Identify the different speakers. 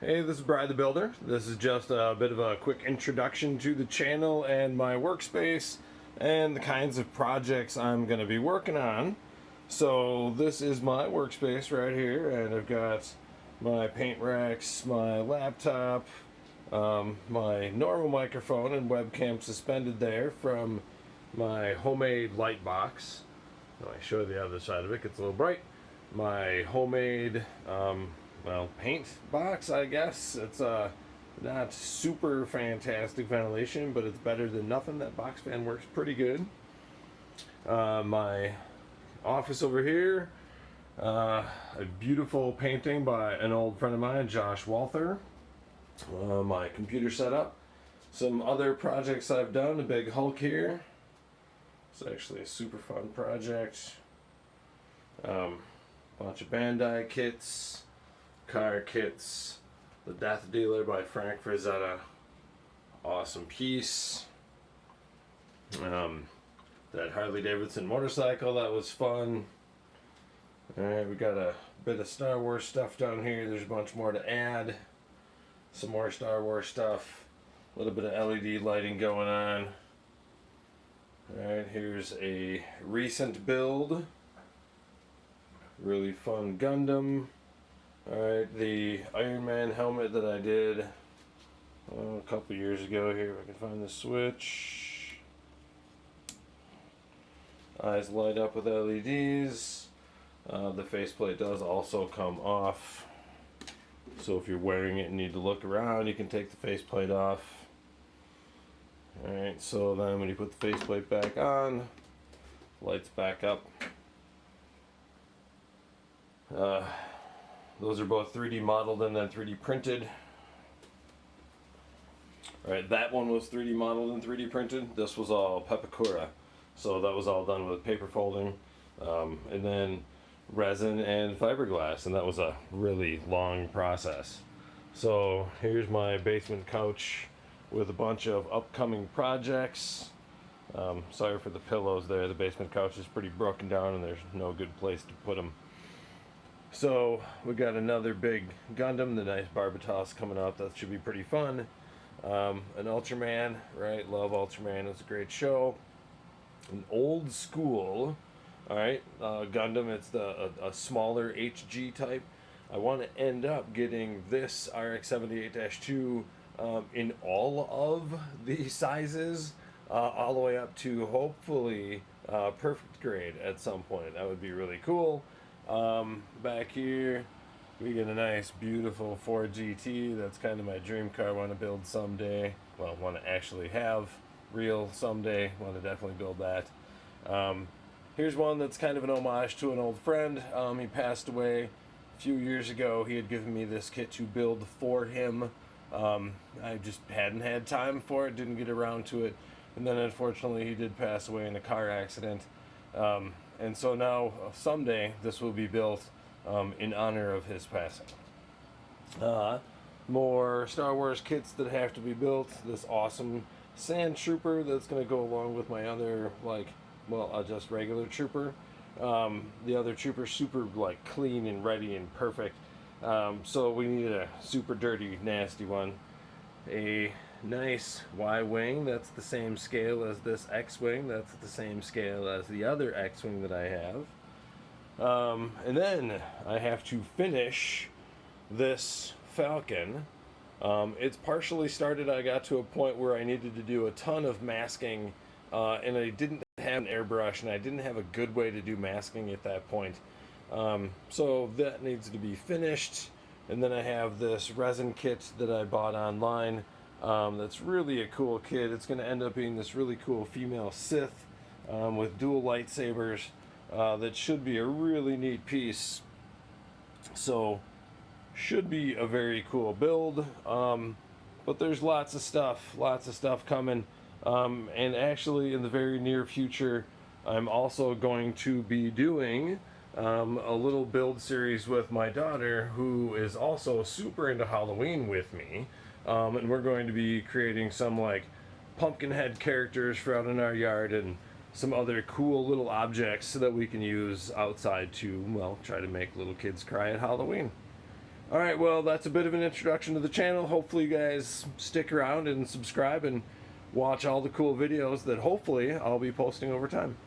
Speaker 1: Hey, this is Brad the Builder. This is just a bit of a quick introduction to the channel and my workspace and the kinds of projects I'm going to be working on. So this is my workspace right here, and I've got my paint racks, my laptop, my normal microphone and webcam suspended there from my homemade light box. I show you the other side of it, gets a little bright. My homemade paint box, I guess. It's not super fantastic ventilation, but it's better than nothing. That box fan works pretty good. My office over here, a beautiful painting by an old friend of mine, Josh Walther. My computer setup, some other projects I've done, a big Hulk here. It's actually a super fun project. Bunch of Bandai kits, car kits, The Death Dealer by Frank Frazetta, awesome piece. That Harley Davidson motorcycle, that was fun. Alright, we got a bit of Star Wars stuff down here. There's a bunch more to add. Some more Star Wars stuff. A little bit of LED lighting going on. Alright, here's a recent build. Really fun Gundam. Alright, the Iron Man helmet that I did a couple years ago here. If I can find the switch. Eyes light up with LEDs. The faceplate does also come off. So if you're wearing it and need to look around, you can take the faceplate off. Alright, so then when you put the faceplate back on, lights back up. Those are both 3D modeled and then 3D printed. Alright, that one was 3D modeled and 3D printed. This was all Pepakura. So that was all done with paper folding, and then resin and fiberglass, and that was a really long process. So here's my basement couch with a bunch of upcoming projects. Sorry for the pillows there. The basement couch is pretty broken down and there's no good place to put them. So we got another big Gundam, the nice Barbatos coming up. That should be pretty fun. An Ultraman, right? Love Ultraman. It's a great show. An old school, all right, Gundam. It's a smaller HG type. I want to end up getting this RX-78-2 in all of the sizes, all the way up to hopefully perfect grade at some point. That would be really cool. Back here we get a nice beautiful Ford GT. That's kind of my dream car. I want to build someday. Well, want to actually have real someday. Want to definitely build that. Here's one that's kind of an homage to an old friend. He passed away a few years ago. He had given me this kit to build for him. I just hadn't had time for it, didn't get around to it, and then unfortunately he did pass away in a car accident. And so now someday this will be built in honor of his passing. More Star Wars kits that have to be built. This awesome Sand Trooper that's going to go along with my other, just regular Trooper. The other Trooper's super clean and ready and perfect. So we need a super dirty, nasty one. A nice Y-Wing that's the same scale as this X-Wing. That's the same scale as the other X-Wing that I have. And then I have to finish this Falcon. It's partially started. I got to a point where I needed to do a ton of masking, and I didn't have an airbrush, and I didn't have a good way to do masking at that point. So that needs to be finished. And then I have this resin kit that I bought online. That's really a cool kit. It's going to end up being this really cool female Sith with dual lightsabers. That should be a really neat piece. So should be a very cool build. But there's lots of stuff coming. And actually in the very near future, I'm also going to be doing a little build series with my daughter, who is also super into Halloween with me. And we're going to be creating some pumpkin head characters for out in our yard and some other cool little objects so that we can use outside to, try to make little kids cry at Halloween. Alright, well, that's a bit of an introduction to the channel. Hopefully you guys stick around and subscribe and watch all the cool videos that hopefully I'll be posting over time.